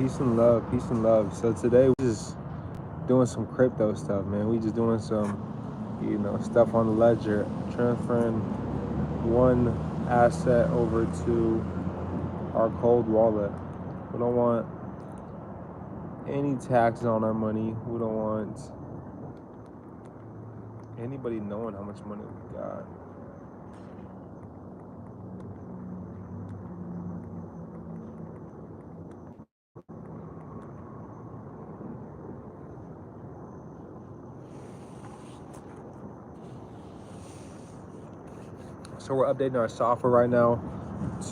Peace and love, peace and love. So today we just doing some crypto stuff, man. We just doing some, stuff on the ledger, transferring one asset over to our cold wallet. We don't want any taxes on our money. We don't want anybody knowing how much money we got. So we're updating our software right now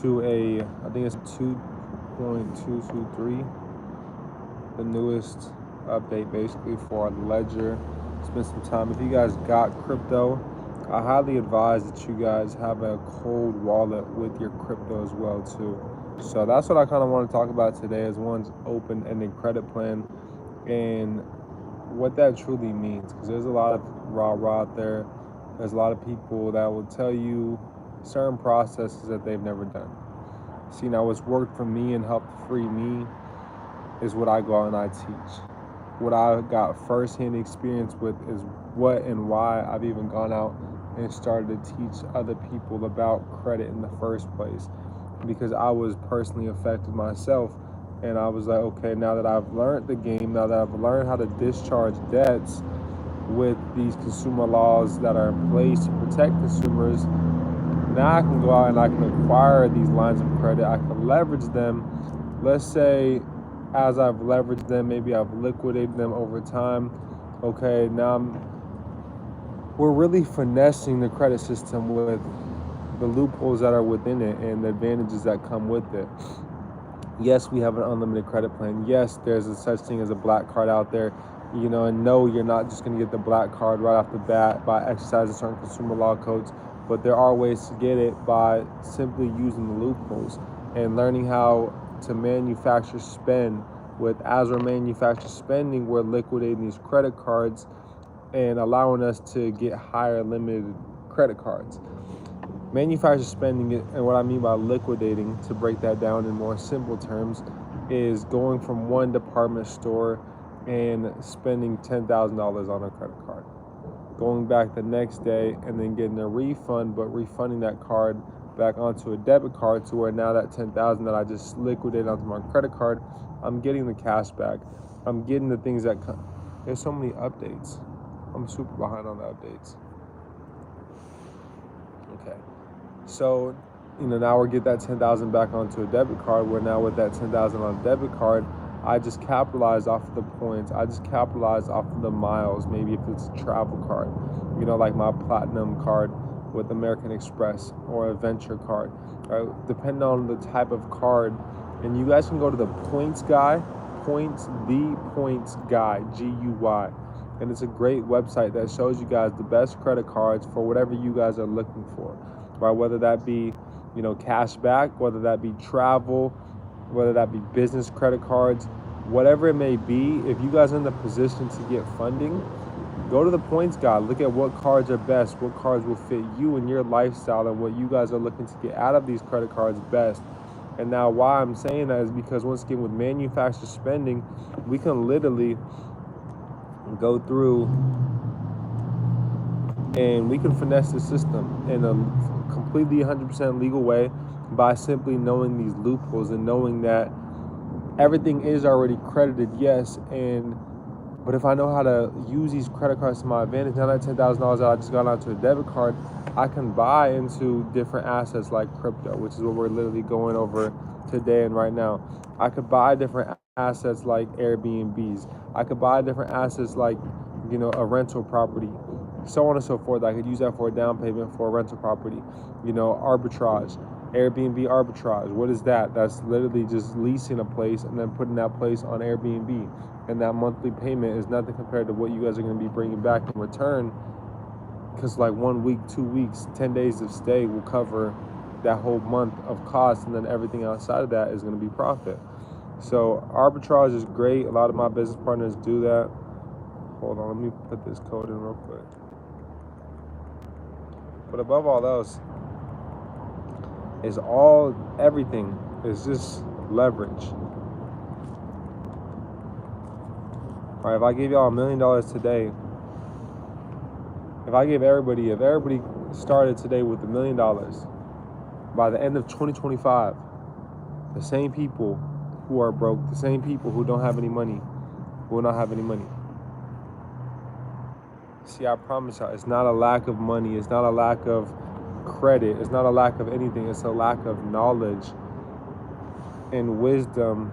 to I think it's 2.223, the newest update basically for our ledger. Spend some time. If you guys got crypto, I highly advise that you guys have a cold wallet with your crypto as well too. So that's what I kind of want to talk about today, is one's open-ended credit plan and what that truly means, because there's a lot of rah-rah out there. There's a lot of people that will tell you certain processes that they've never done. See, now what's worked for me and helped free me is what I go out and I teach. What I got first-hand experience with is what and why I've even gone out and started to teach other people about credit in the first place, because I was personally affected myself. And I was like, okay, now that I've learned the game, now that I've learned how to discharge debts with these consumer laws that are in place to protect consumers, now I can go out and I can acquire these lines of credit. I can leverage them. Let's say as I've leveraged them, maybe I've liquidated them over time. Okay, now we're really finessing the credit system with the loopholes that are within it and the advantages that come with it. Yes, we have an unlimited credit plan. Yes, there's a such thing as a black card out there, and no, you're not just going to get the black card right off the bat by exercising certain consumer law codes, but there are ways to get it by simply using the loopholes and learning how to manufacture spend. As we're manufacturing spending, we're liquidating these credit cards and allowing us to get higher limited credit cards. Manufacturer spending, and what I mean by liquidating, to break that down in more simple terms, is going from one department store and spending $10,000 on a credit card, going back the next day and then getting a refund, but refunding that card back onto a debit card, to where now that $10,000 that I just liquidated onto my credit card, I'm getting the cash back. I'm getting the things that come. There's so many updates. I'm super behind on the updates. Okay. So, now we get that $10,000 back onto a debit card, where now with that $10,000 on a debit card, I just capitalize off of the points. I just capitalize off of the miles. Maybe if it's a travel card, like my platinum card with American Express, or a venture card, right? Depending on the type of card. And you guys can go to the Points Guy, the Points Guy, GUY. And it's a great website that shows you guys the best credit cards for whatever you guys are looking for, right? Whether that be, cash back, whether that be travel, whether that be business credit cards, whatever it may be. If you guys are in the position to get funding, go to the Points Guy. Look at what cards are best, what cards will fit you and your lifestyle, and what you guys are looking to get out of these credit cards best. And now why I'm saying that is because, once again, with manufacturer spending, we can literally go through and we can finesse the system in a completely 100% legal way by simply knowing these loopholes and knowing that everything is already credited, yes, but if I know how to use these credit cards to my advantage, now that $10,000 that I just got onto a debit card, I can buy into different assets like crypto, which is what we're literally going over today and right now. I could buy different assets like Airbnbs. I could buy different assets like, a rental property, so on and so forth. I could use that for a down payment for a rental property. Arbitrage, Airbnb arbitrage. What is that? That's literally just leasing a place and then putting that place on Airbnb. And that monthly payment is nothing compared to what you guys are going to be bringing back in return, because like 1 week, 2 weeks, 10 days of stay will cover that whole month of cost, and then everything outside of that is going to be profit. So arbitrage is great. A lot of my business partners do that. Hold on, let me put this code in real quick. But above all else, everything is just leverage. All right, if I gave y'all $1 million today, if everybody started today with $1 million, by the end of 2025, the same people who are broke, the same people who don't have any money, will not have any money. See, I promise y'all, it's not a lack of money, it's not a lack of credit, it's not a lack of anything, it's a lack of knowledge and wisdom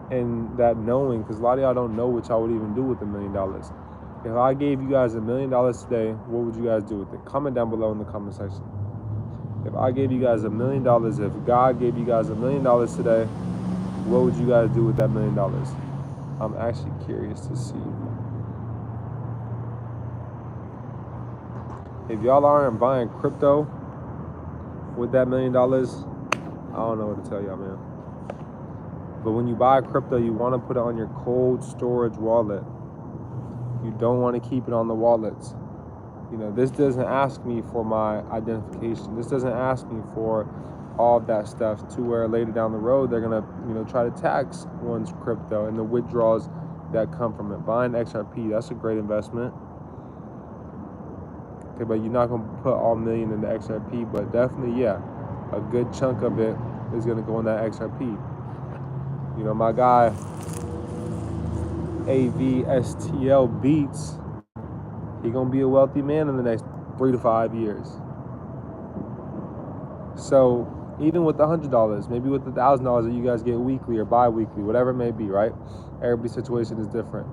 and that knowing, because a lot of y'all don't know what y'all would even do with $1 million. If I gave you guys $1 million today, what would you guys do with it? Comment down below in the comment section. If I gave you guys $1 million, if God gave you guys $1 million today, what would you guys do with that $1 million? I'm actually curious to see. If y'all aren't buying crypto with that $1 million, I don't know what to tell y'all, man. But when you buy crypto, you want to put it on your cold storage wallet. You don't want to keep it on the wallets. You know, this doesn't ask me for my identification. This doesn't ask me for all of that stuff to where later down the road, they're going to, you know, try to tax one's crypto and the withdrawals that come from it. Buying XRP, that's a great investment. Okay, but you're not going to put all $1 million into XRP, but definitely, yeah, a good chunk of it is going to go in that XRP. You know, my guy, AVSTL Beats, he gonna be a wealthy man in the next 3 to 5 years. So even with $100, maybe with $1,000 that you guys get weekly or bi-weekly, whatever it may be, right? Everybody's situation is different.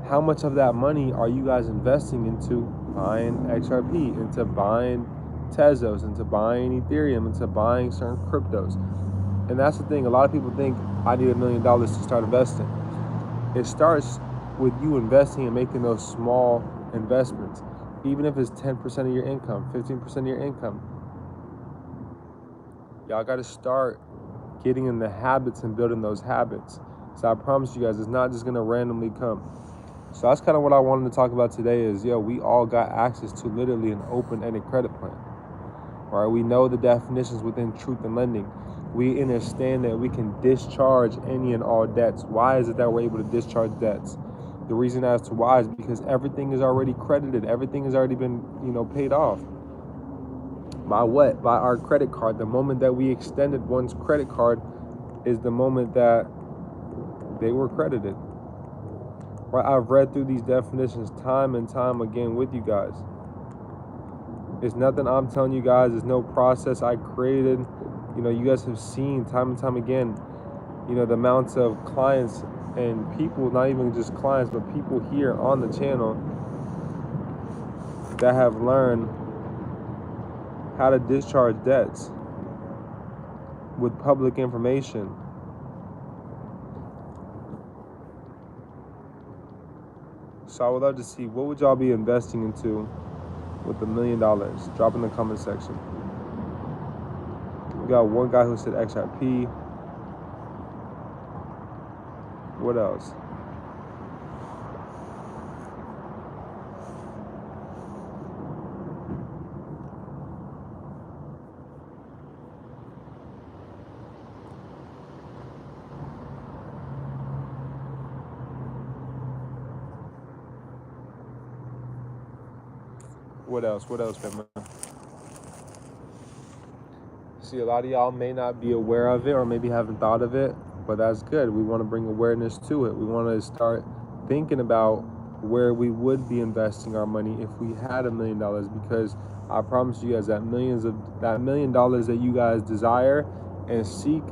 How much of that money are you guys investing into buying XRP, into buying Tezos, into buying Ethereum, into buying certain cryptos? And that's the thing. A lot of people think I need $1 million to start investing. It starts with you investing and making those small investments, even if it's 10% of your income, 15% of your income. Y'all got to start getting in the habits and building those habits. So I promise you guys, it's not just going to randomly come. So that's kind of what I wanted to talk about today is, we all got access to literally an open-ended credit plan. All right, we know the definitions within truth and lending. We understand that we can discharge any and all debts. Why is it that we're able to discharge debts? The reason as to why is because everything is already credited. Everything has already been, paid off. By what? By our credit card. The moment that we extended one's credit card is the moment that they were credited. Right? I've read through these definitions time and time again with you guys. It's nothing I'm telling you guys. There's no process I created. You guys have seen time and time again, the amounts of clients and people, not even just clients, but people here on the channel that have learned how to discharge debts with public information. So I would love to see, what would y'all be investing into with $1 million? Drop in the comment section. We got one guy who said XRP. What else? What else, man? See, a lot of y'all may not be aware of it or maybe haven't thought of it, but that's good. We want to bring awareness to it. We want to start thinking about where we would be investing our money if we had $1 million, because I promise you guys that $1 million that you guys desire and seek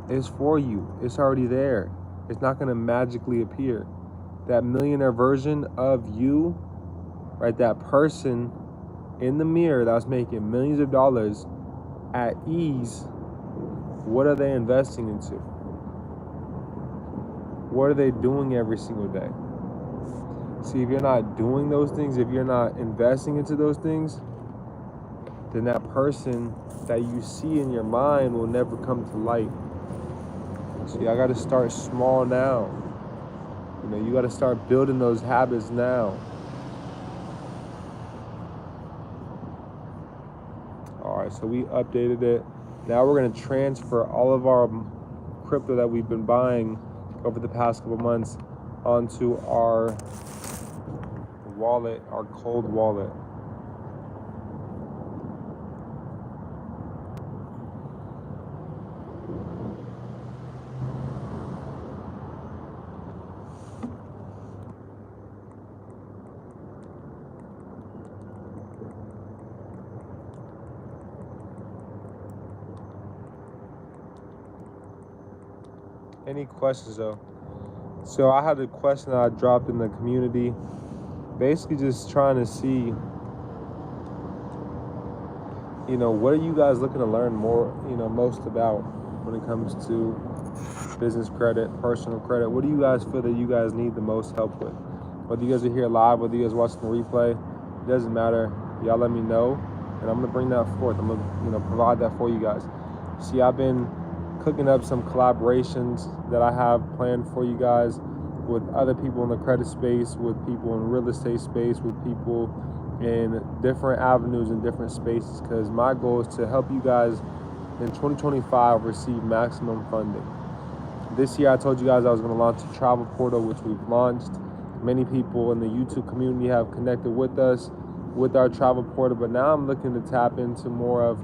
is for you. It's already there. It's not going to magically appear. That millionaire version of you, right? That person in the mirror that's making millions of dollars at ease, what are they investing into? What are they doing every single day? See, if you're not doing those things, if you're not investing into those things, then that person that you see in your mind will never come to light. So y'all got to start small now. You got to start building those habits now. All right, so we updated it. Now we're going to transfer all of our crypto that we've been buying over the past couple months onto our wallet, our cold wallet. Any questions though? So I had a question that I dropped in the community, basically just trying to see, what are you guys looking to learn more, most about when it comes to business credit, personal credit? What do you guys feel that you guys need the most help with? Whether you guys are here live, whether you guys watching the replay, it doesn't matter. Y'all let me know, and I'm gonna bring that forth. I'm gonna, provide that for you guys. See, I've been cooking up some collaborations that I have planned for you guys with other people in the credit space, with people in real estate space, with people in different avenues and different spaces, because my goal is to help you guys in 2025 receive maximum funding. This year I told you guys I was going to launch a travel portal, which we've launched. Many people in the YouTube community have connected with us with our travel portal, but now I'm looking to tap into more of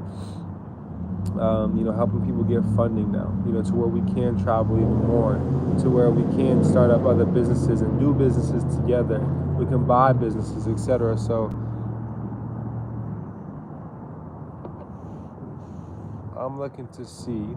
helping people get funding now, to where we can travel even more, to where we can start up other businesses and do businesses together. We can buy businesses, etc. So I'm looking to see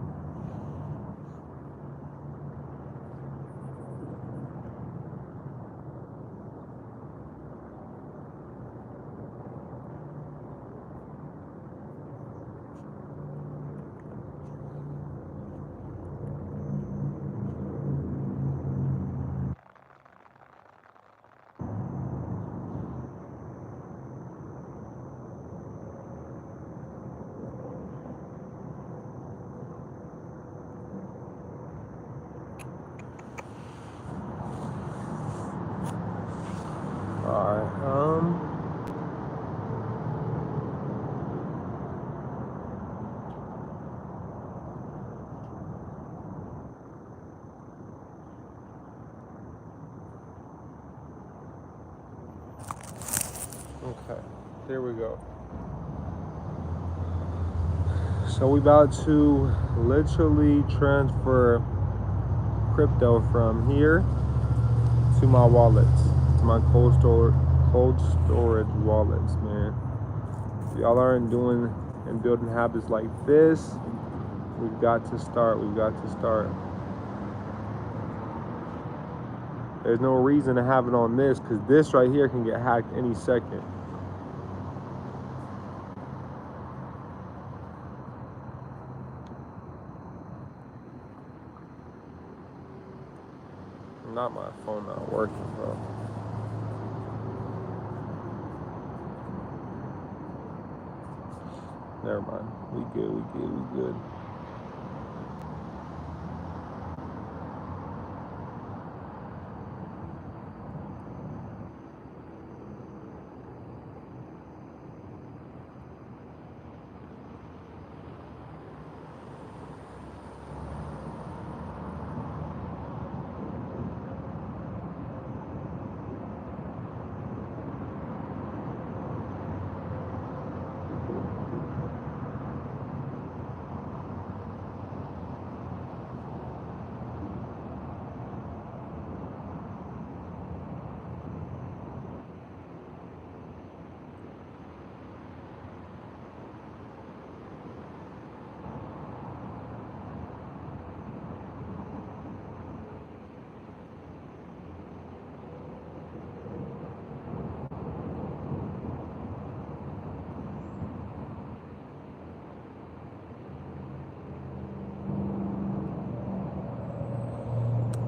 okay, there we go. So we about to literally transfer crypto from here to my wallets, to my cold storage wallets, man. If y'all aren't doing and building habits like this, we've got to start. There's no reason to have it on this, because this right here can get hacked any second. Not my phone not working, bro. Never mind. We good.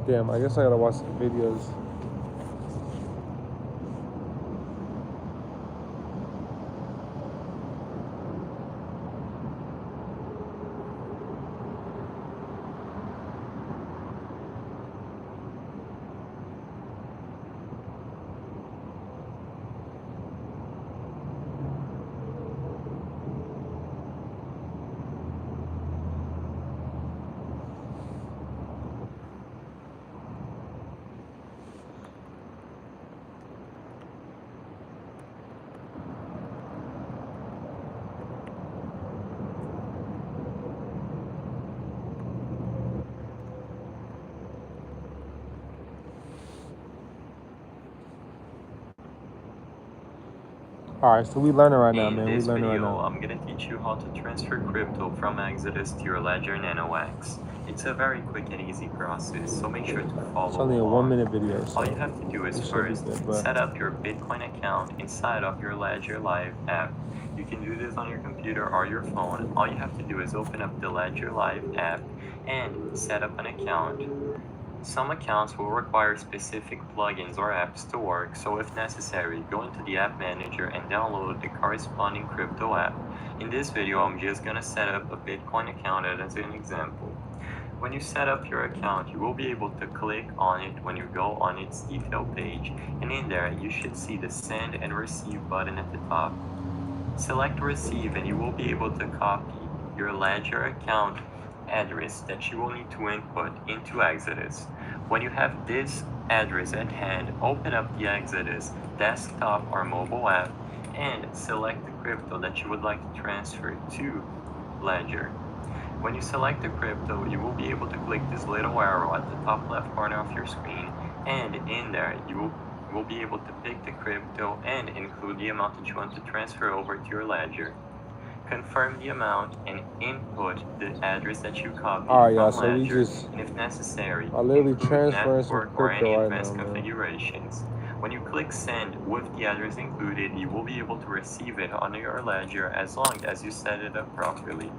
Damn, I guess I gotta watch some videos. Alright, so we learning right now, In man. We this learning right video, now. I'm gonna teach you how to transfer crypto from Exodus to your Ledger NanoX. It's a very quick and easy process, so make sure to It's follow only a 1-minute along. video, All so you have to do is we should be first good, but set up your Bitcoin account inside of your Ledger Live app. You can do this on your computer or your phone. All you have to do is open up the Ledger Live app and set up an account. Some accounts will require specific plugins or apps to work, so if necessary, go into the App Manager and download the corresponding crypto app. In this video, I'm just gonna set up a Bitcoin account as an example. When you set up your account, you will be able to click on it when you go on its detail page, and in there you should see the Send and Receive button at the top. Select Receive and you will be able to copy your Ledger account address that you will need to input into Exodus. When you have this address at hand, open up the Exodus desktop or mobile app and select the crypto that you would like to transfer to Ledger. When you select the crypto, you will be able to click this little arrow at the top left corner of your screen, and in there you will be able to pick the crypto and include the amount that you want to transfer over to your Ledger. Confirm the amount and input the address that you copied alright, y'all. from So we Ledger, just and if necessary, are literally include transferring some network or any crypto right now, advanced man. configurations. When you click send with the address included, you will be able to receive it on your Ledger as long as you set it up properly.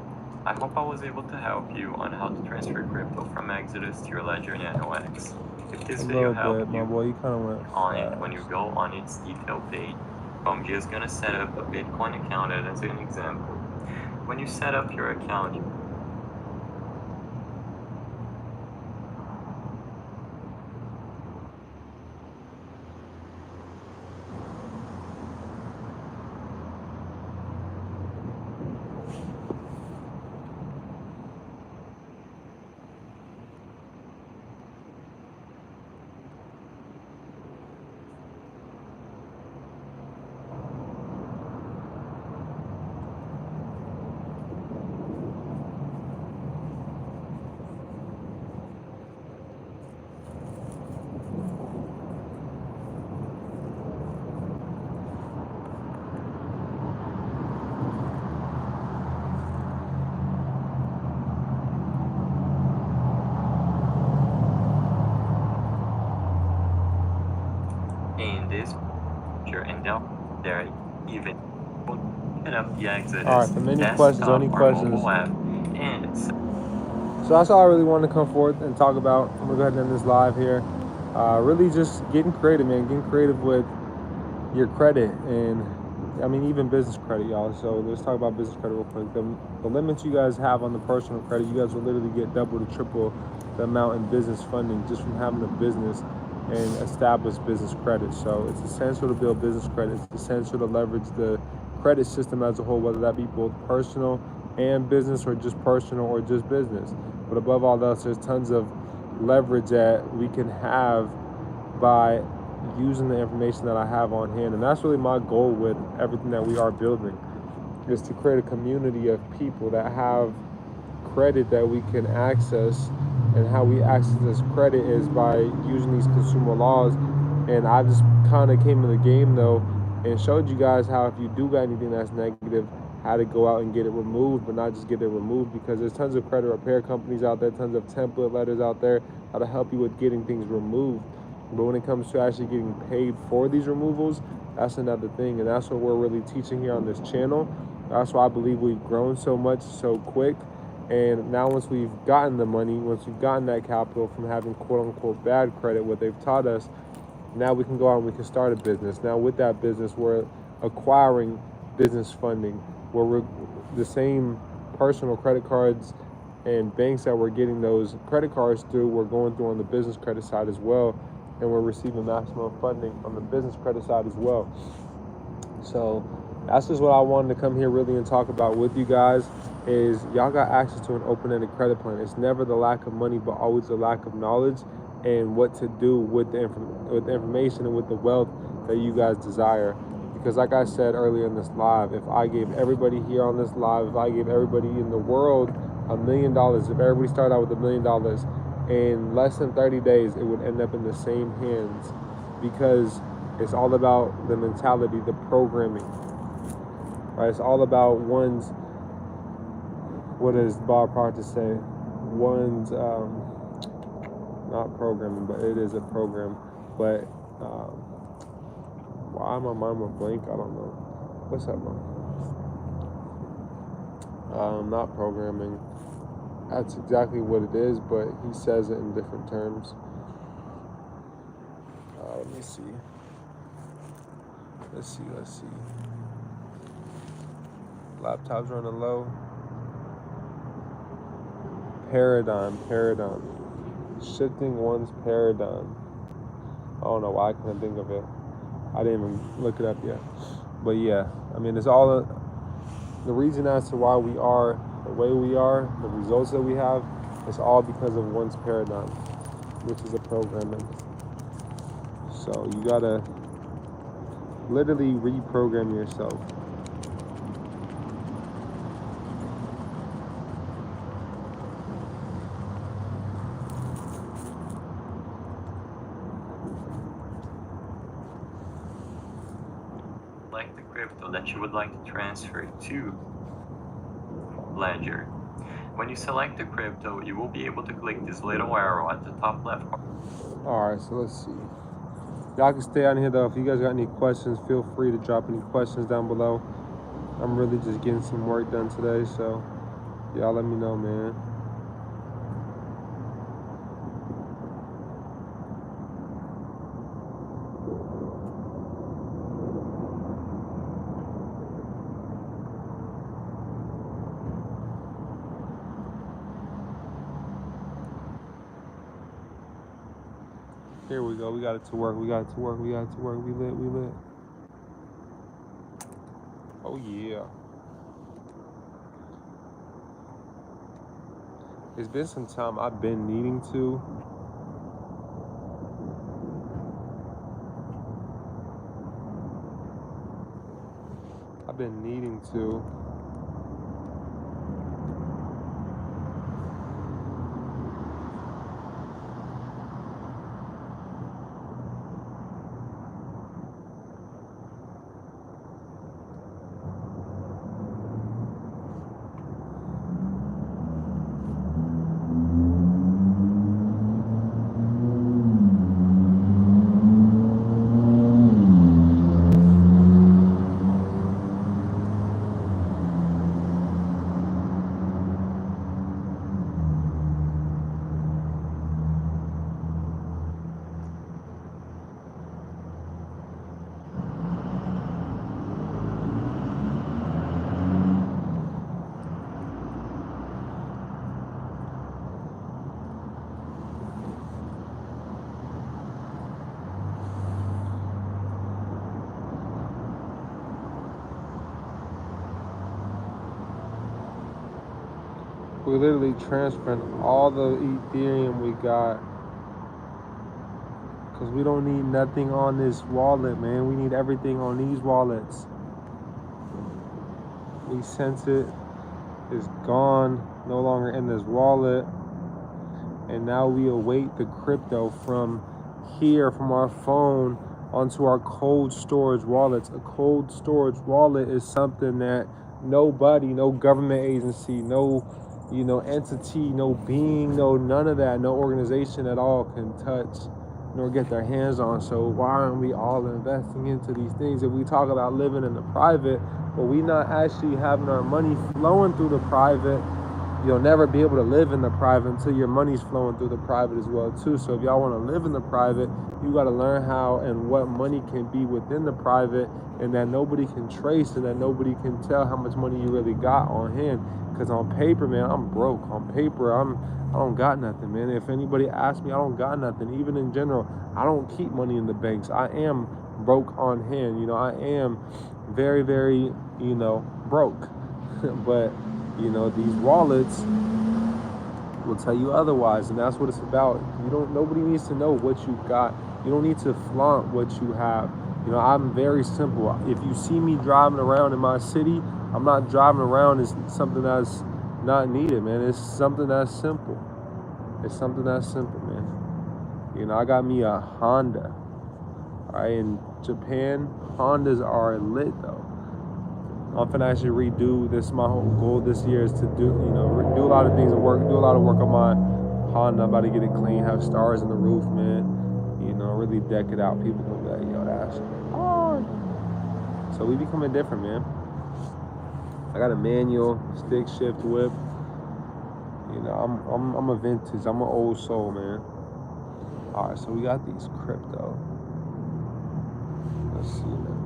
I hope I was able to help you on how to transfer crypto from Exodus to your Ledger NanoX. If this A video little bit, helped my you boy. You kind of went on it when you fast. go on its detail page, I'm just gonna set up a Bitcoin account as an example. When you set up your account, in this picture and down there, even open up the Exodus Alright, for any questions or desktop any or questions. mobile app and So that's all I really wanted to come forth and talk about. I'm gonna go ahead and end this live here. Really just getting creative, man. Getting creative with your credit and I mean even business credit, y'all. So let's talk about business credit real quick. The limits you guys have on the personal credit, you guys will literally get double to triple the amount in business funding just from having a business and establish business credit. So it's essential to build business credit. It's essential to leverage the credit system as a whole, whether that be both personal and business or just personal or just business. But above all else, there's tons of leverage that we can have by using the information that I have on hand. And that's really my goal with everything that we are building, is to create a community of people that have credit that we can access. And how we access this credit is by using these consumer laws. And I just kind of came in the game though and showed you guys how if you do got anything that's negative, how to go out and get it removed, but not just get it removed, because there's tons of credit repair companies out there, tons of template letters out there that'll help you with getting things removed. But when it comes to actually getting paid for these removals, that's another thing. And that's what we're really teaching here on this channel. That's why I believe we've grown so much so quick. And now once we've gotten the money, once we've gotten that capital from having quote unquote bad credit, what they've taught us, now we can go out and we can start a business. Now with that business, we're acquiring business funding, where we're the same personal credit cards and banks that we're getting those credit cards through, we're going through on the business credit side as well. And we're receiving maximum funding on the business credit side as well. So that's just what I wanted to come here really and talk about with you guys, is y'all got access to an open-ended credit plan. It's never the lack of money, but always the lack of knowledge and what to do with the information and with the wealth that you guys desire. Because like I said earlier in this live, if I gave everybody here on this live, if I gave everybody in the world $1 million, if everybody started out with $1 million, in less than 30 days, it would end up in the same hands, because it's all about the mentality, the programming. right? It's all about one's, what does Bob Proctor say? One's, not programming, but it is a program. But why my mind went blank? I don't know. What's up, man? Not programming. That's exactly what it is, but he says it in different terms. Let me see. Let's see. Laptop's running low. Paradigm. Shifting one's paradigm. I don't know why I couldn't think of it. I didn't even look it up yet. But yeah, I mean, it's all the reason as to why we are the way we are, the results that we have, it's all because of one's paradigm, which is a programming. So you gotta literally reprogram yourself. Select the crypto that you would like to transfer to Ledger. When you select the crypto, you will be able to click this little arrow at the top left corner. Alright, so let's see. Y'all can stay on here though. If you guys got any questions, feel free to drop any questions down below. I'm really just getting some work done today, so y'all let me know, man. Here we go. We got it to work. We lit. Oh yeah. It's been some time. I've been needing to. We're literally transferring all the Ethereum we got, because we don't need nothing on this wallet, man. We need everything on these wallets. We sent it. It's gone, no longer in this wallet. And now we await the crypto from here, from our phone, onto our cold storage wallets. A cold storage wallet is something that nobody, no government agency, no entity, no being, none of that, no organization at all can touch nor get their hands on. So why aren't we all investing into these things? If we talk about living in the private, but we not actually having our money flowing through the private, you'll never be able to live in the private until your money's flowing through the private as well too. So if y'all want to live in the private, you got to learn how and what money can be within the private, and that nobody can trace, and that nobody can tell how much money you really got on hand. Because on paper, man, I'm broke. On paper, I don't got nothing, man. If anybody asks me, I don't got nothing. Even in general, I don't keep money in the banks. I am broke on hand. I am very, very, broke. But, these wallets will tell you otherwise, and that's what it's about. Nobody needs to know what you got. You don't need to flaunt what you have. I'm very simple. If you see me driving around in my city, I'm not driving around as something that's not needed, man. It's something that's simple. Man. I got me a Honda. All right, in Japan, Hondas are lit though. I'm finna actually redo this. My whole goal this year is to do a lot of things at work, do a lot of work on my Honda. I'm about to get it clean, have stars in the roof, man. Really deck it out. People gonna be like, yo, that's hard. So we becoming different, man. I got a manual stick shift whip. I'm a vintage. I'm an old soul, man. All right, so we got these crypto. Let's see, man.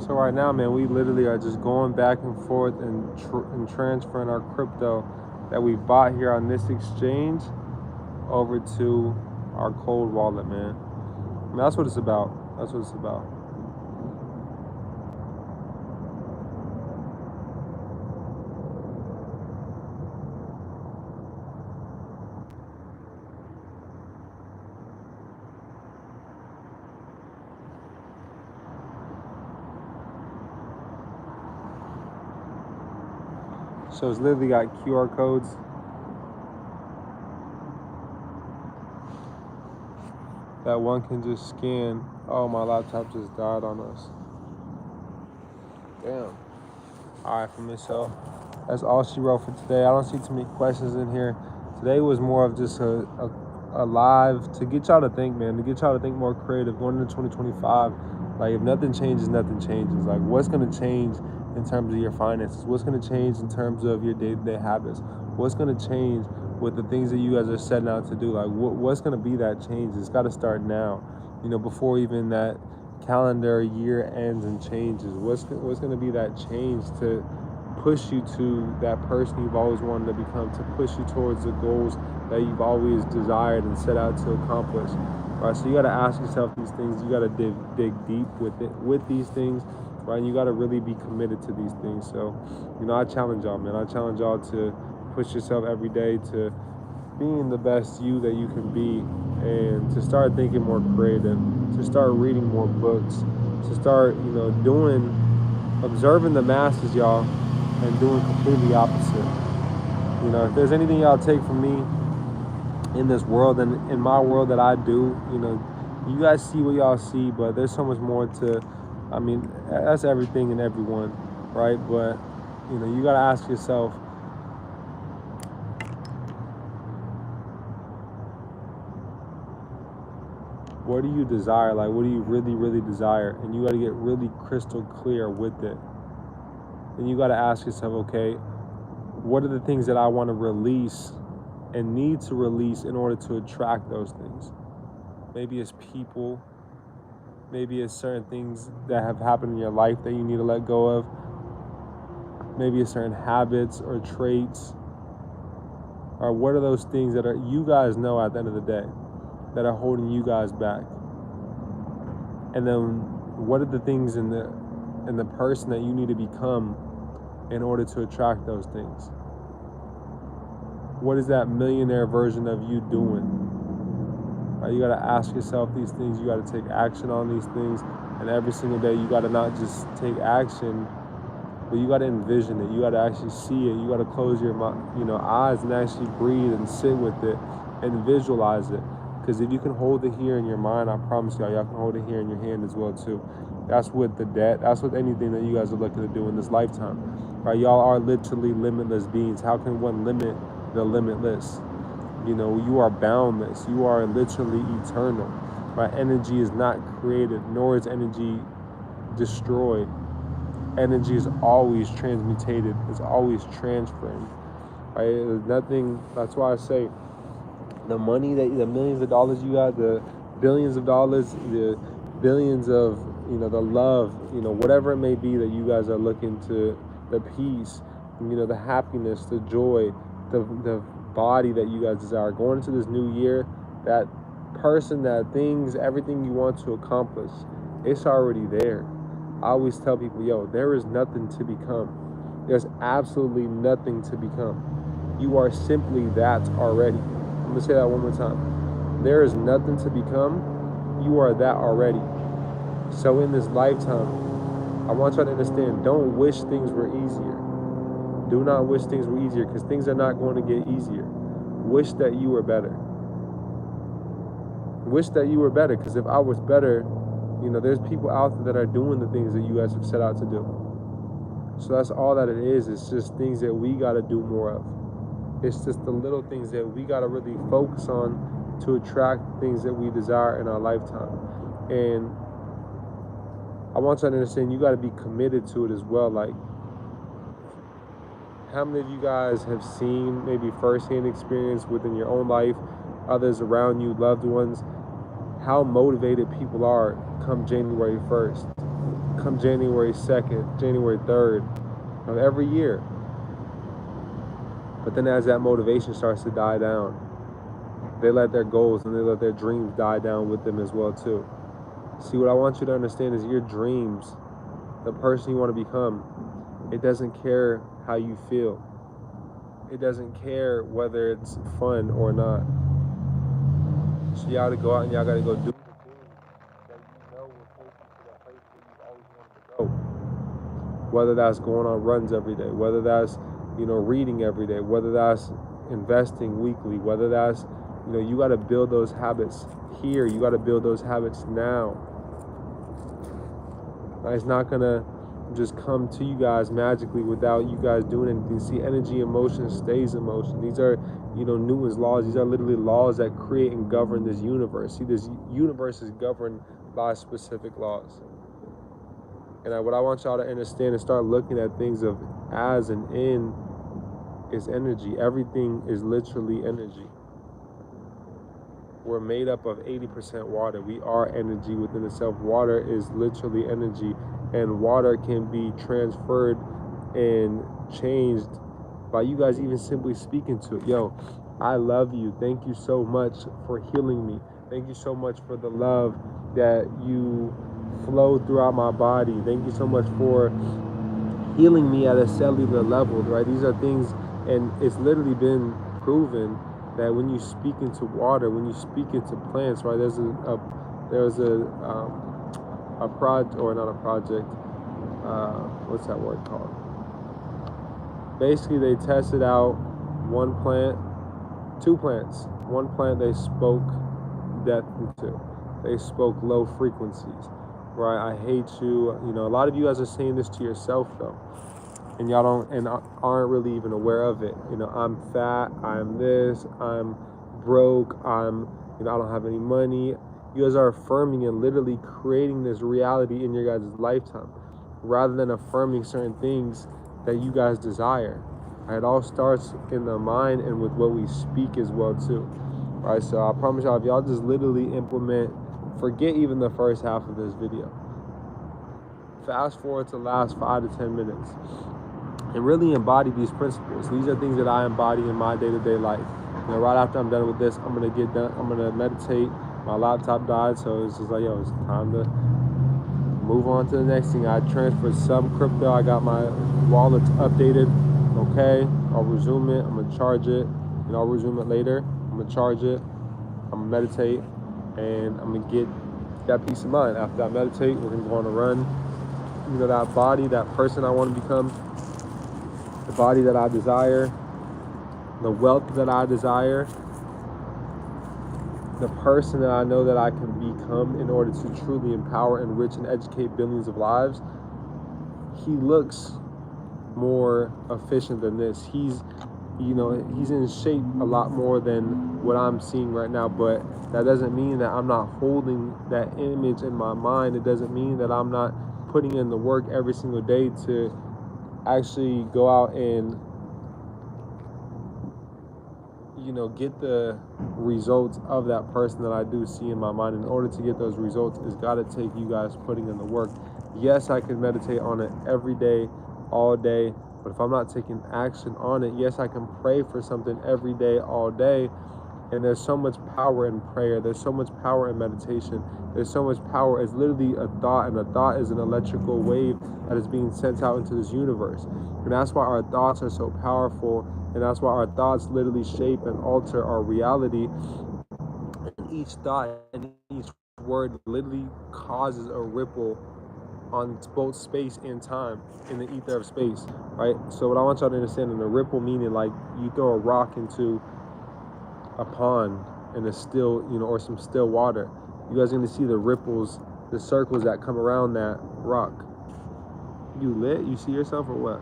So right now, man, we literally are just going back and forth and transferring our crypto that we bought here on this exchange over to our cold wallet, man. I mean, that's what it's about. That's what it's about. So it's literally got QR codes. That one can just scan. Oh, my laptop just died on us. Damn. All right, for me, so that's all she wrote for today. I don't see too many questions in here. Today was more of just a live to get y'all to think, man, to get y'all to think more creative going into 2025. Like, if nothing changes, nothing changes. Like, what's going to change in terms of your finances? What's going to change in terms of your day-to-day habits? What's going to change with the things that you guys are setting out to do? Like, what's going to be that change? It's got to start now, before even that calendar year ends and changes. What's going to be that change to push you to that person you've always wanted to become, to push you towards the goals that you've always desired and set out to accomplish, right? So you got to ask yourself these things. You got to dig deep with these things, right? And you got to really be committed to these things. So, I challenge y'all, man. I challenge y'all to push yourself every day to being the best you that you can be, and to start thinking more creative, to start reading more books, to start, observing the masses, y'all, and doing completely opposite. If there's anything y'all take from me in this world and in my world that I do, you guys see what y'all see, but there's so much more to, that's everything and everyone, right? But, you got to ask yourself, what do you desire? Like, what do you really, really desire? And you got to get really crystal clear with it. And you got to ask yourself, okay, what are the things that I want to release and need to release in order to attract those things? Maybe it's people. Maybe it's certain things that have happened in your life that you need to let go of. Maybe it's certain habits or traits. Or what are those things that you guys know at the end of the day that are holding you guys back? And then what are the things in the person that you need to become in order to attract those things? What is that millionaire version of you doing? Right? You got to ask yourself these things. You got to take action on these things. And every single day, you got to not just take action, but you got to envision it. You got to actually see it. You got to close your eyes and actually breathe and sit with it and visualize it. Because if you can hold it here in your mind, I promise y'all can hold it here in your hand as well too. That's with the debt. That's with anything that you guys are looking to do in this lifetime. Right? Y'all are literally limitless beings. How can one limit the limitless? You are boundless. You are literally eternal. Right? Energy is not created, nor is energy destroyed. Energy is always transmutated. It's always transferring. Right? There's nothing. That's why I say the money, the millions of dollars you got, the billions of dollars, the billions of, the love, whatever it may be that you guys are looking to, the peace, the happiness, the joy, the body that you guys desire. Going into this new year, that person, that things, everything you want to accomplish, it's already there. I always tell people, there is nothing to become. There's absolutely nothing to become. You are simply that already. I'm going to say that one more time. There is nothing to become. You are that already. So in this lifetime, I want you to understand, don't wish things were easier. Do not wish things were easier, because things are not going to get easier. Wish that you were better. Wish that you were better, because if I was better, there's people out there that are doing the things that you guys have set out to do. So that's all that it is. It's just things that we got to do more of. It's just the little things that we got to really focus on to attract things that we desire in our lifetime. And I want you to understand, you got to be committed to it as well. Like, how many of you guys have seen maybe firsthand experience within your own life, others around you, loved ones, how motivated people are come January 1st, come January 2nd, January 3rd, of every year. But then as that motivation starts to die down, they let their goals and they let their dreams die down with them as well too. See, what I want you to understand is your dreams, the person you want to become, it doesn't care how you feel. It doesn't care whether it's fun or not. So y'all got to go out and y'all got to go do the things that will take you to that place where you always wanted to go. Whether that's going on runs every day, whether that's, reading every day, whether that's investing weekly, whether that's, you got to build those habits here. You got to build those habits now. It's not going to just come to you guys magically without you guys doing anything. See, energy in motion stays in motion. These are, Newton's laws. These are literally laws that create and govern this universe. See, this universe is governed by specific laws. And what I want y'all to understand and start looking at things of as and in is energy. Everything is literally energy. We're made up of 80% water. We are energy within itself. Water is literally energy, and water can be transferred and changed by you guys even simply speaking to it. I love you. Thank you so much for healing me. Thank you so much for the love that you flow throughout my body. Thank you so much for healing me at a cellular level, right? These are things, and it's literally been proven that when you speak into water, when you speak into plants, right? There's a project, or not a project. What's that word called? Basically, they tested out two plants. One plant they spoke death into. They spoke low frequencies, right? I hate you. A lot of you guys are saying this to yourself though, and y'all don't and aren't really even aware of it. I'm fat, I'm this, I'm broke, I don't have any money. You guys are affirming and literally creating this reality in your guys' lifetime, rather than affirming certain things that you guys desire. It all starts in the mind and with what we speak as well too. Right? So I promise y'all, if y'all just literally implement, forget even the first half of this video, fast forward to the last 5 to 10 minutes, and really embody these principles. These are things that I embody in my day-to-day life. Right after I'm done with this, I'm gonna get done. I'm gonna meditate. My laptop died, so it's just like, it's time to move on to the next thing. I transferred some crypto. I got my wallet updated. Okay, I'll resume it. I'm gonna charge it, and I'll resume it later. I'm gonna charge it. I'm gonna meditate. and I'm gonna get that peace of mind. After I meditate, we're gonna go on a run. You know, that body, that person I want to become, the body that I desire, the wealth that I desire, the person that I know that I can become in order to truly empower, enrich, and educate billions of lives. He looks more efficient than this. He's in shape a lot more than what I'm seeing right now, but that doesn't mean that I'm not holding that image in my mind. It doesn't mean that I'm not putting in the work every single day to actually go out and get the results of that person that I do see in my mind. In order to get those results, it's got to take you guys putting in the work. Yes, I can meditate on it every day, all day, but if I'm not taking action on it, yes, I can pray for something every day, all day, and there's so much power in prayer. There's so much power in meditation. There's so much power. It's literally a thought, and a thought is an electrical wave that is being sent out into this universe. And that's why our thoughts are so powerful, and that's why our thoughts literally shape and alter our reality. And each thought and each word literally causes a ripple on both space and time in the ether of space, right? So what I want y'all to understand, in the ripple meaning, like you throw a rock into a pond and it's still, or some still water, you guys are going to see the ripples, the circles that come around that rock. You lit? You see yourself or what?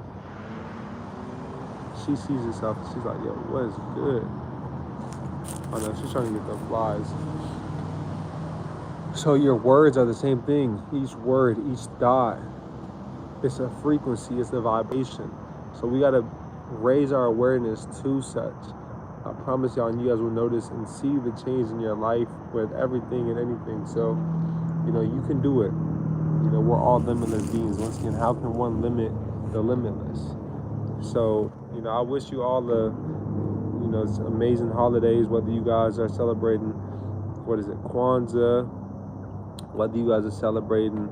She sees herself. She's like, yo, what is good? Oh no, she's trying to get the flies. So your words are the same thing. Each word, each thought, it's a frequency, it's a vibration. So we got to raise our awareness to such. I promise y'all, and you guys will notice and see the change in your life with everything and anything. So, you can do it. We're all limitless beings. Once again, how can one limit the limitless? So, I wish you all the, amazing holidays, whether you guys are celebrating, Kwanzaa, whether you guys are celebrating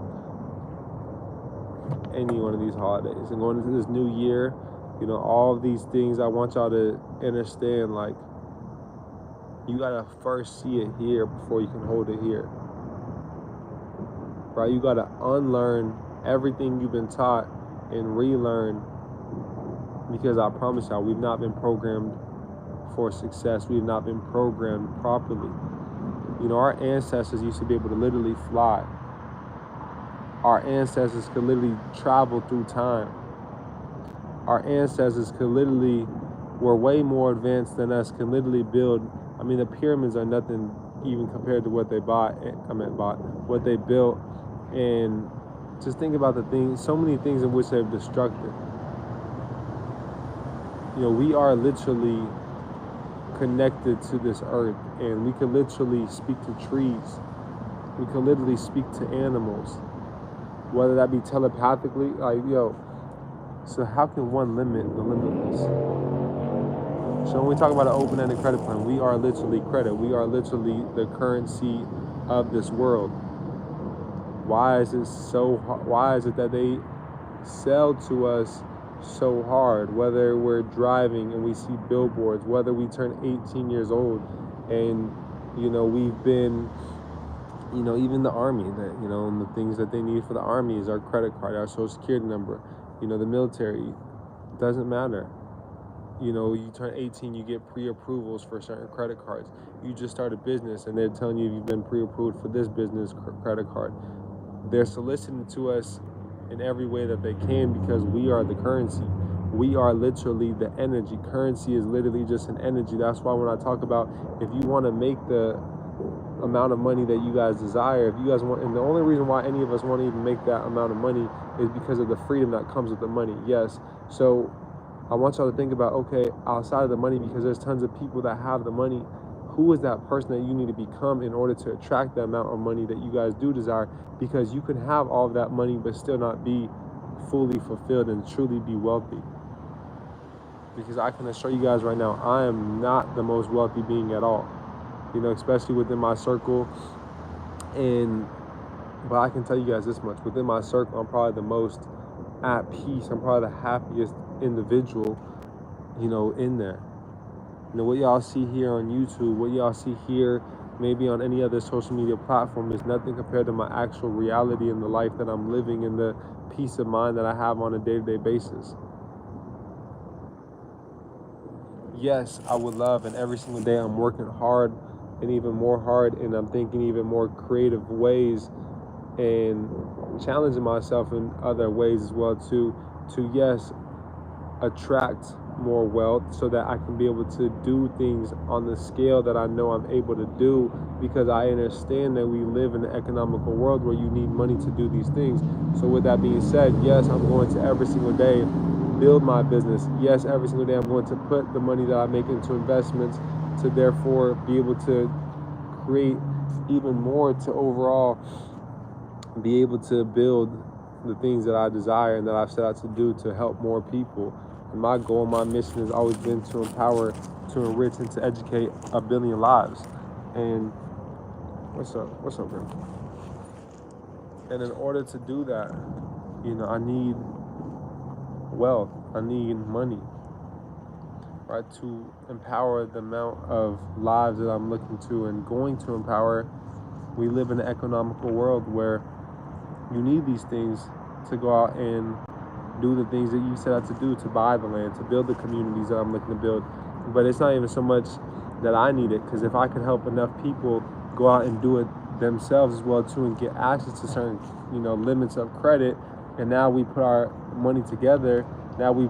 any one of these holidays and going into this new year. All of these things, I want y'all to understand, like, you gotta first see it here before you can hold it here, right? You gotta unlearn everything you've been taught and relearn, because I promise y'all, we've not been programmed for success. We've not been programmed properly. Our ancestors used to be able to literally fly. Our ancestors could literally travel through time. Our ancestors were way more advanced than us, can literally build. The pyramids are nothing even compared to what they what they built. And just think about so many things in which they've destructed. We are literally connected to this earth, and we could literally speak to trees. We could literally speak to animals, whether that be telepathically, so how can one limit the limitless? So when we talk about an open-ended credit plan, we are literally credit. We are literally the currency of this world. Why is it that they sell to us so hard? Whether we're driving and we see billboards, whether we turn 18 years old and, we've been, even the army, that, and the things that they need for the army is our credit card, our social security number. The military, doesn't matter. You turn 18, you get pre-approvals for certain credit cards. You just start a business and they're telling you you've been pre-approved for this business credit card. They're soliciting to us in every way that they can, because we are the currency. We are literally the energy. Currency is literally just an energy. That's why when I talk about, if you want to make the amount of money that you guys desire, if you guys want, and the only reason why any of us want to even make that amount of money is because of the freedom that comes with the money. Yes. So I want y'all to think about, okay, outside of the money, because there's tons of people that have the money, who is that person that you need to become in order to attract the amount of money that you guys do desire? Because you can have all of that money but still not be fully fulfilled and truly be wealthy. Because I can assure you guys right now, I am not the most wealthy being at all, especially within my circle. But I can tell you guys this much, within my circle, I'm probably the most at peace. I'm probably the happiest individual, in there. What y'all see here on YouTube, what y'all see here maybe on any other social media platform is nothing compared to my actual reality and the life that I'm living and the peace of mind that I have on a day-to-day basis. Yes, I would love, and every single day I'm working hard and even more hard, and I'm thinking even more creative ways and challenging myself in other ways as well to yes, attract more wealth so that I can be able to do things on the scale that I know I'm able to do, because I understand that we live in an economical world where you need money to do these things. So with that being said, yes, I'm going to every single day build my business. Yes, every single day I'm going to put the money that I make into investments to therefore be able to create even more to overall be able to build the things that I desire and that I've set out to do to help more people. And my goal, my mission has always been to empower, to enrich, and to educate 1 billion lives. And what's up, man? And in order to do that, I need wealth, I need money, right? To empower the amount of lives that I'm looking to and going to empower. We live in an economical world where you need these things to go out and do the things that you set out to do, to buy the land, to build the communities that I'm looking to build. But it's not even so much that I need it, because if I could help enough people go out and do it themselves as well too, and get access to certain limits of credit, and now we put our money together, now we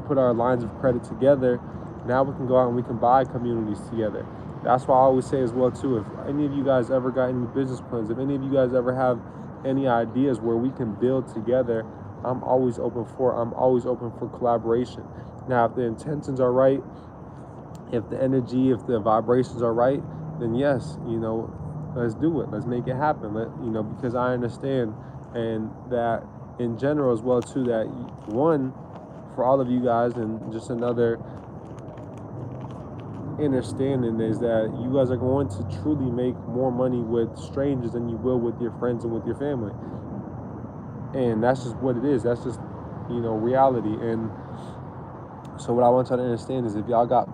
put our lines of credit together, now we can go out and we can buy communities together. That's why I always say as well too, if any of you guys ever got any business plans, if any of you guys ever have any ideas where we can build together, I'm always open for collaboration. Now, if the intentions are right, if the energy, if the vibrations are right, then yes, let's do it. Let's make it happen. Because I understand, and that in general as well too, that one, for all of you guys, and just another understanding is that you guys are going to truly make more money with strangers than you will with your friends and with your family. And that's just what it is. That's just, reality. And so what I want y'all to understand is, if y'all got,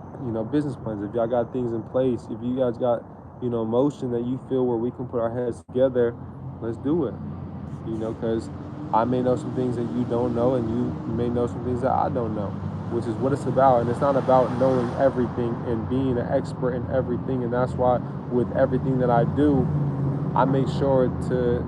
business plans, if y'all got things in place, if you guys got, motion that you feel where we can put our heads together, let's do it. Because I may know some things that you don't know, and you may know some things that I don't know, which is what it's about. And it's not about knowing everything and being an expert in everything. And that's why with everything that I do, I make sure to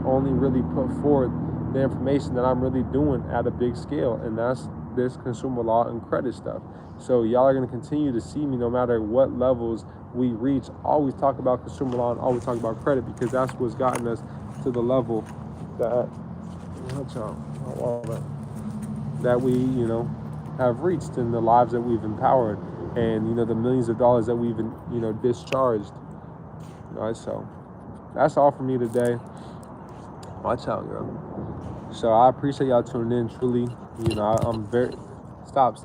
only really put forward the information that I'm really doing at a big scale, and that's this consumer law and credit stuff. So y'all are going to continue to see me no matter what levels we reach, always talk about consumer law and always talk about credit, because that's what's gotten us to the level that we have reached in the lives that we've empowered, and the millions of dollars that we've discharged. All right, so that's all for me today. Watch out, girl. So I appreciate y'all tuning in. Truly, I'm very. Stop. I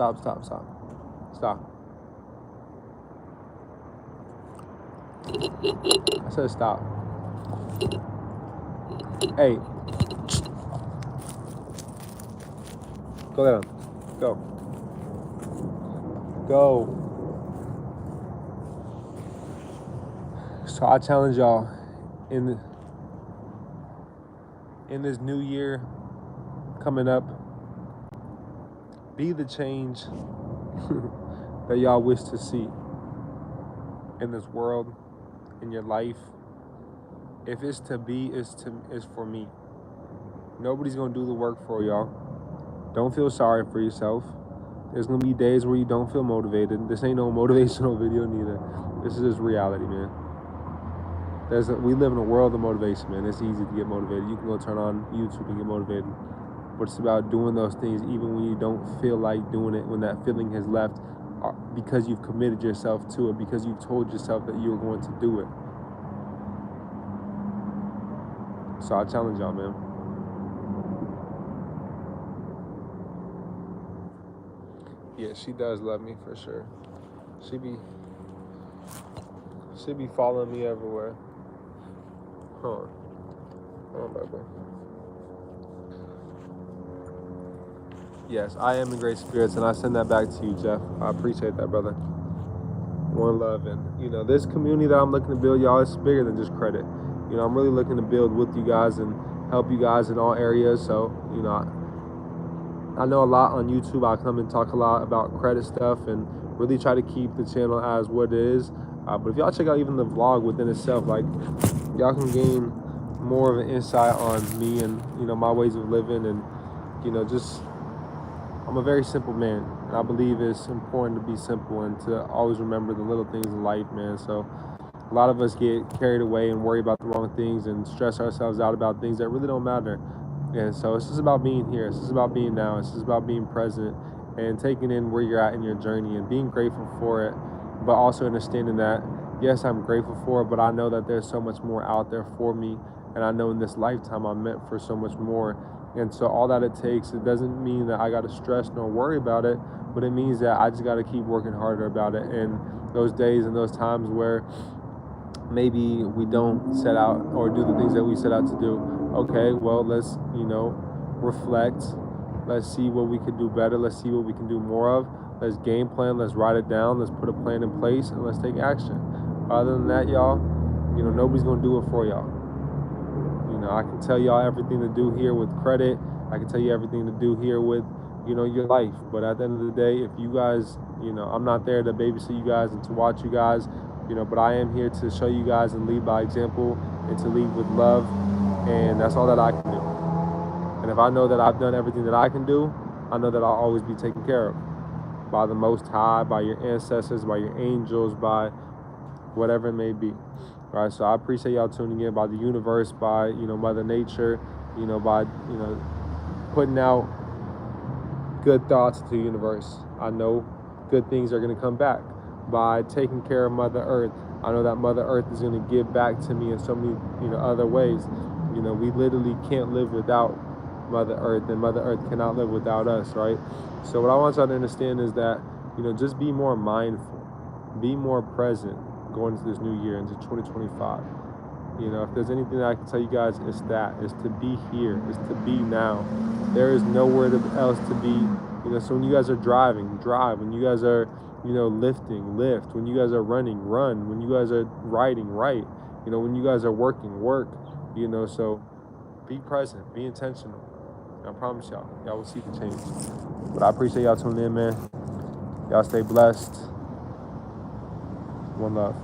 said stop. Hey, go down. Go. So I challenge y'all in this new year coming up, be the change that y'all wish to see in this world, in your life. If it's to be, it's for me. Nobody's gonna do the work for y'all. Don't feel sorry for yourself. There's gonna be days where you don't feel motivated. This ain't no motivational video neither. This is just reality, man. We live in a world of motivation, man. It's easy to get motivated. You can go turn on YouTube and get motivated. But it's about doing those things even when you don't feel like doing it, when that feeling has left, because you've committed yourself to it, because you've told yourself that you were going to do it. So I challenge y'all, man. Yeah, she does love me for sure. She be following me everywhere. Hold on, baby. Yes, I am in great spirits, and I send that back to you, Jeff. I appreciate that, brother. One love. And, you know, this community that I'm looking to build, y'all, is bigger than just credit. You know, I'm really looking to build with you guys and help you guys in all areas. So, you know, I know a lot on YouTube. I come and talk a lot about credit stuff and really try to keep the channel as what it is. But if y'all check out even the vlog within itself, like, y'all can gain more of an insight on me and, you know, my ways of living. And, you know, just, I'm a very simple man, and I believe it's important to be simple and to always remember the little things in life, man. So a lot of us get carried away and worry about the wrong things and stress ourselves out about things that really don't matter. And so it's just about being here. It's just about being now. It's just about being present and taking in where you're at in your journey and being grateful for it, but also understanding that, yes, I'm grateful for it, but I know that there's so much more out there for me. And I know in this lifetime I'm meant for so much more. And so all that it takes, it doesn't mean that I got to stress nor worry about it, but it means that I just got to keep working harder about it. And those days and those times where maybe we don't set out or do the things that we set out to do, okay, well, let's, you know, reflect. Let's see what we could do better. Let's see what we can do more of. Let's game plan. Let's write it down. Let's put a plan in place and let's take action. Other than that, y'all, you know, nobody's going to do it for y'all. You know, I can tell y'all everything to do here with credit. I can tell you everything to do here with, you know, your life. But at the end of the day, if you guys, you know, I'm not there to babysit you guys and to watch you guys, you know, but I am here to show you guys and lead by example and to lead with love. And that's all that I can do. And if I know that I've done everything that I can do, I know that I'll always be taken care of by the Most High, by your ancestors, by your angels, by whatever it may be. All right, so I appreciate y'all tuning in, by the universe, by, you know, Mother Nature, you know, by, you know, putting out good thoughts to the universe. I know good things are going to come back. By taking care of Mother Earth, I know that Mother Earth is going to give back to me in so many, you know, other ways. You know, we literally can't live without Mother Earth, and Mother Earth cannot live without us, right? So what I want y'all to understand is that, you know, just be more mindful, be more present going into this new year, into 2025. You know, if there's anything that I can tell you guys, it's to be here, it's to be now. There is nowhere else to be. You know, so when you guys are driving, drive. When you guys are, you know, lifting, lift. When you guys are running, run. When you guys are writing, write. You know, when you guys are working, work. You know, so be present, be intentional. I promise y'all will see the change. But I appreciate y'all tuning in, man. Y'all stay blessed. One love.